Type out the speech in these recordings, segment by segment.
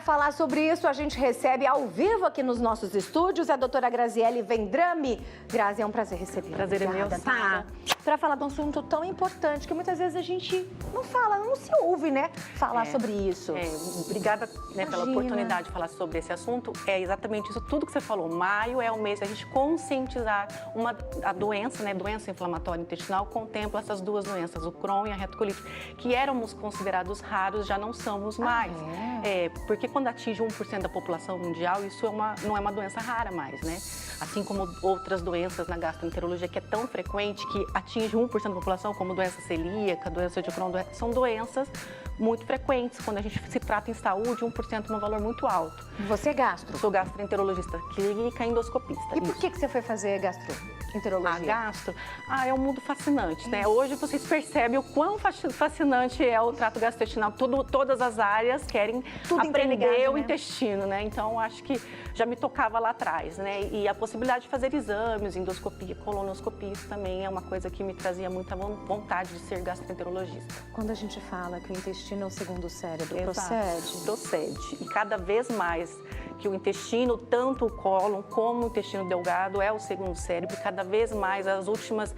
falar sobre isso, a gente recebe ao vivo aqui nos nossos estúdios a doutora Graziele Vendrame. Grazi, é um prazer receber. Prazer é meu, Sara. Para falar de um assunto tão importante que muitas vezes a gente não fala, não se ouve, né? Falar sobre isso. Obrigada, né, pela oportunidade de falar sobre esse assunto. É exatamente isso, tudo que você falou. Maio é o mês da gente conscientizar a doença, né? Doença inflamatória intestinal contempla essas duas doenças, o Crohn e a retocolite, que éramos considerados raros, já não somos mais. Porque quando atinge 1% da população mundial, isso não é uma doença rara mais, né? Assim como outras doenças na gastroenterologia, que é tão frequente que atinge 1% da população, como doença celíaca, doença de Crohn, são doenças muito frequentes. Quando a gente se trata em saúde, 1% é um valor muito alto. Você é gastro? Sou gastroenterologista clínica endoscopista. E por que você foi fazer gastroenterologia? Gastro? É um mundo fascinante, né? Hoje vocês percebem o quão fascinante é o trato gastrointestinal. Todas as áreas querem aprender o intestino, né? Então, acho que já me tocava lá atrás, né? E a possibilidade de fazer exames, endoscopia, colonoscopia, isso também é uma coisa que me trazia muita vontade de ser gastroenterologista. Quando a gente fala que o intestino é o segundo cérebro, procede? Procede. E cada vez mais que o intestino, tanto o cólon como o intestino delgado, é o segundo cérebro. Cada vez mais as últimas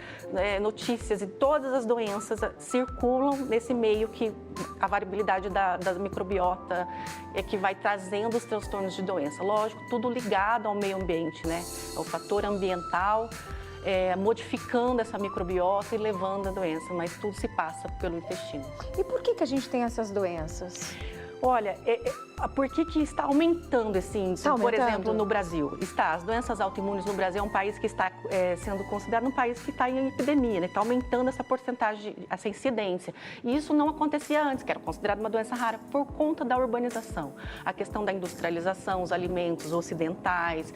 notícias e todas as doenças circulam nesse meio que a variabilidade da microbiota é que vai trazendo os transtornos de doença. Lógico, tudo ligado ao meio ambiente, né? Ao fator ambiental, modificando essa microbiota e levando a doença, mas tudo se passa pelo intestino. E por que a gente tem essas doenças? Olha, por que está aumentando esse índice, por exemplo, no Brasil? As doenças autoimunes no Brasil é um país que está sendo considerado um país que está em epidemia, né? Está aumentando essa porcentagem, essa incidência. E isso não acontecia antes, que era considerado uma doença rara, por conta da urbanização. A questão da industrialização, os alimentos ocidentais,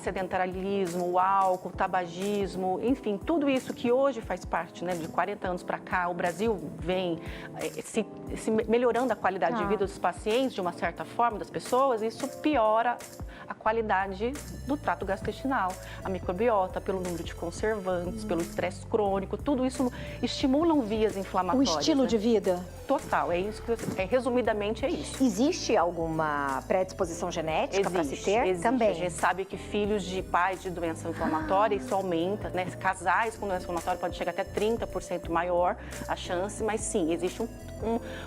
sedentarismo, o álcool, o tabagismo, enfim, tudo isso que hoje faz parte, né, de 40 anos para cá, o Brasil vem se melhorando a qualidade de vida dos pacientes, de uma certa forma, das pessoas, isso piora a qualidade do trato gastrointestinal, a microbiota, pelo número de conservantes, pelo estresse crônico, tudo isso estimulam vias inflamatórias. O estilo de vida? Total, é isso resumidamente é isso. Existe alguma predisposição genética para se ter? Existe. Também. A gente sabe que filhos de pais de doença inflamatória, isso aumenta, né? Casais com doença inflamatória pode chegar até 30% maior a chance, mas sim, existe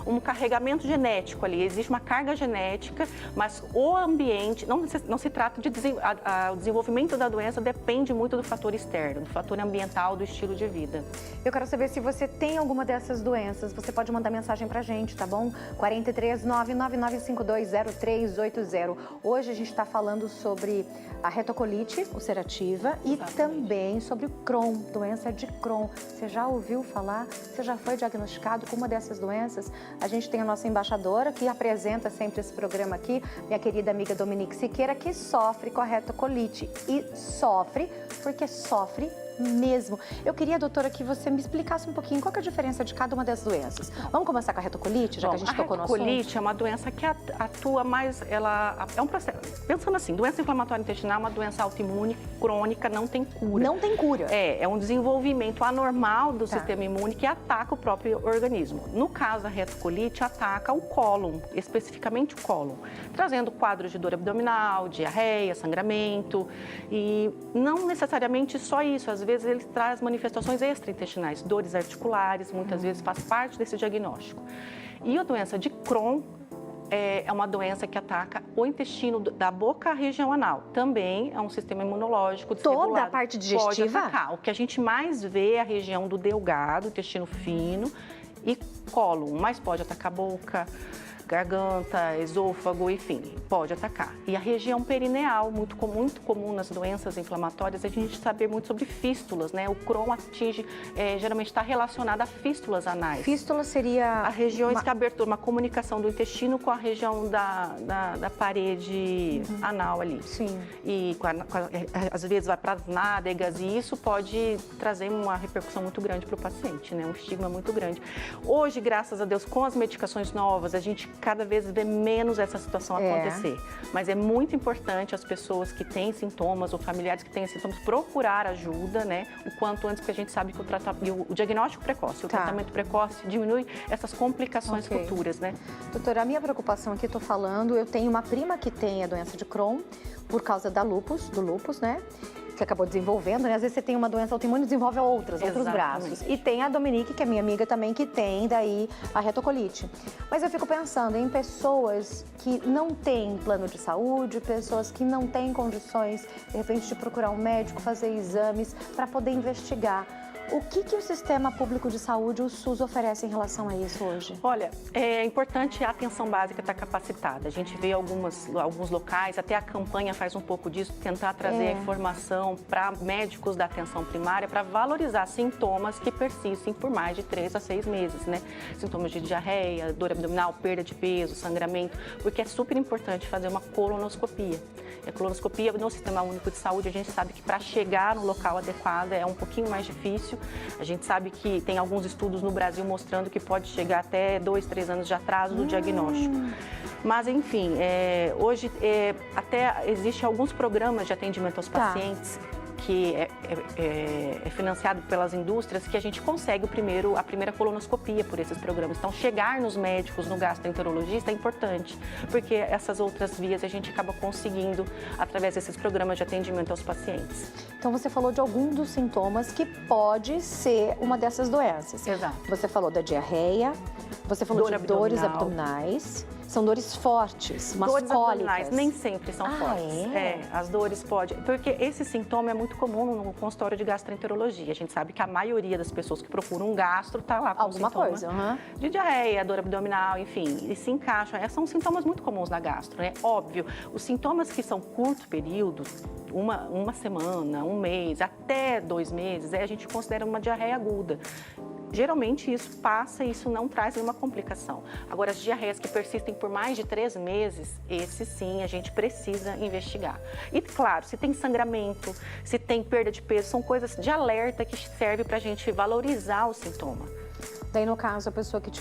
um carregamento genético ali, existe uma carga genética, mas o ambiente, não se trata de o desenvolvimento da doença depende muito do fator externo, do fator ambiental, do estilo de vida. Eu quero saber se você tem alguma dessas doenças, você pode mandar mensagem pra gente, tá bom? 43 99952 0380. Hoje a gente está falando sobre a retocolite ulcerativa e também sobre o Crohn, doença de Crohn. Você já ouviu falar? Você já foi diagnosticado com uma dessas doenças? A gente tem a nossa embaixadora que apresenta sempre esse programa aqui, minha querida amiga Dominique Siqueira, que sofre com a retocolite e sofre porque sofre mesmo. Eu queria, doutora, que você me explicasse um pouquinho qual que é a diferença de cada uma das doenças. Vamos começar com a retocolite, já que a gente tocou no assunto? A retocolite é uma doença que atua mais, é um processo, pensando assim, doença inflamatória intestinal é uma doença autoimune crônica, não tem cura. Não tem cura? É um desenvolvimento anormal do sistema imune que ataca o próprio organismo. No caso, a retocolite ataca o cólon, especificamente o cólon, trazendo quadros de dor abdominal, diarreia, sangramento e não necessariamente só isso, às vezes ele traz manifestações extraintestinais, dores articulares, muitas vezes faz parte desse diagnóstico. E a doença de Crohn é uma doença que ataca o intestino da boca à região anal. Também é um sistema imunológico desregulado. Toda a parte digestiva? Pode atacar. O que a gente mais vê é a região do delgado, intestino fino e cólon, mas pode atacar a boca, garganta, esôfago, enfim, pode atacar. E a região perineal, muito comum nas doenças inflamatórias, a gente saber muito sobre fístulas, né? O Crohn atinge, geralmente está relacionado a fístulas anais. Fístula seria... A regiões que abertura, uma comunicação do intestino com a região da parede anal ali. Sim. E às vezes vai para as nádegas e isso pode trazer uma repercussão muito grande para o paciente, né? Um estigma muito grande. Hoje, graças a Deus, com as medicações novas, a gente cada vez vê menos essa situação acontecer. Mas é muito importante as pessoas que têm sintomas ou familiares que têm sintomas procurar ajuda, né? O quanto antes, porque a gente sabe que o diagnóstico precoce, o tratamento precoce diminui essas complicações futuras, né? Doutora, a minha preocupação aqui, estou falando, eu tenho uma prima que tem a doença de Crohn por causa do lúpus, né? Que acabou desenvolvendo, né? Às vezes você tem uma doença autoimune e desenvolve outros braços. E tem a Dominique, que é minha amiga também, que tem daí a retocolite. Mas eu fico pensando em pessoas que não têm plano de saúde, pessoas que não têm condições, de repente, de procurar um médico, fazer exames para poder investigar. O que o Sistema Público de Saúde, o SUS, oferece em relação a isso hoje? Olha, é importante a atenção básica estar capacitada. A gente vê alguns locais, até a campanha faz um pouco disso, tentar trazer a informação para médicos da atenção primária para valorizar sintomas que persistem por mais de 3 a 6 meses, né? Sintomas de diarreia, dor abdominal, perda de peso, sangramento, porque é super importante fazer uma colonoscopia. E a colonoscopia no Sistema Único de Saúde, a gente sabe que para chegar no local adequado é um pouquinho mais difícil. A gente sabe que tem alguns estudos no Brasil mostrando que pode chegar até 2, 3 anos de atraso do diagnóstico. Mas, enfim, hoje até existem alguns programas de atendimento aos pacientes que é financiado pelas indústrias, que a gente consegue a primeira colonoscopia por esses programas. Então, chegar nos médicos, no gastroenterologista é importante, porque essas outras vias a gente acaba conseguindo através desses programas de atendimento aos pacientes. Então, você falou de alguns dos sintomas que pode ser uma dessas doenças. Exato. Você falou da diarreia, você falou de dores abdominais. São dores fortes, umas dores cólicas. Abdominais nem sempre são fortes. As dores podem... Porque esse sintoma é muito comum no consultório de gastroenterologia. A gente sabe que a maioria das pessoas que procuram um gastro está lá com alguma coisa, de diarreia, dor abdominal, enfim, e se encaixam. São sintomas muito comuns na gastro, né? Óbvio, os sintomas que são curto período, uma semana, um mês, até 2 meses, a gente considera uma diarreia aguda. Geralmente isso passa e isso não traz nenhuma complicação. Agora, as diarreias que persistem por mais de 3 meses, esse sim a gente precisa investigar. E claro, se tem sangramento, se tem perda de peso, são coisas de alerta que servem para a gente valorizar o sintoma. Daí, no caso, a pessoa que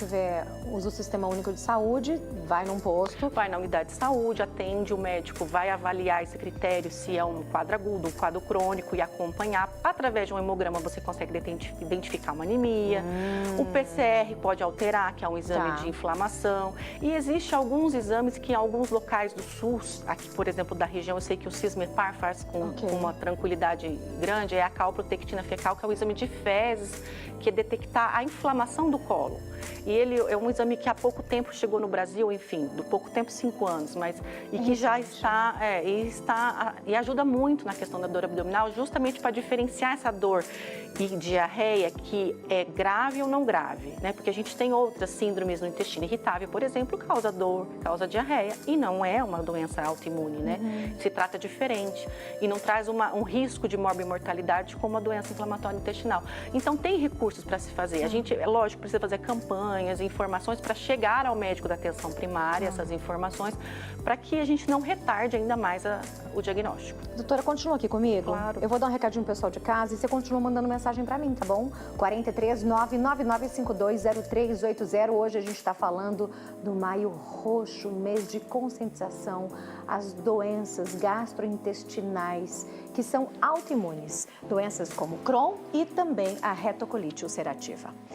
usa o Sistema Único de Saúde, vai num posto. Vai na unidade de saúde, atende, o médico vai avaliar esse critério, se é um quadro agudo, um quadro crônico e acompanhar. Através de um hemograma você consegue identificar uma anemia. O PCR pode alterar, que é um exame de inflamação. E existe alguns exames que em alguns locais do SUS, aqui, por exemplo, da região, eu sei que o Cismepar faz com uma tranquilidade grande, é a calprotectina fecal, que é o exame de fezes, que é detectar a inflamação do colo. E ele é um exame que há pouco tempo chegou no Brasil, enfim, do pouco tempo, 5 anos, e que já está, e ajuda muito na questão da dor abdominal, justamente para diferenciar essa dor e diarreia que é grave ou não grave, né? Porque a gente tem outras síndromes no intestino irritável, por exemplo, causa dor, causa diarreia, e não é uma doença autoimune, né? Se trata diferente e não traz um risco de morbimortalidade como a doença inflamatória intestinal. Então, tem recursos para se fazer. A gente, é lógico, precisa fazer campanhas, informações para chegar ao médico da atenção primária, essas informações, para que a gente não retarde ainda mais o diagnóstico. Doutora, continua aqui comigo? Claro. Eu vou dar um recadinho pro pessoal de casa e você continua mandando mensagem para mim, tá bom? 43 99952 0380. Hoje a gente está falando do Maio Roxo, mês de conscientização às doenças gastrointestinais que são autoimunes, doenças como Crohn e também a retocolite ulcerativa.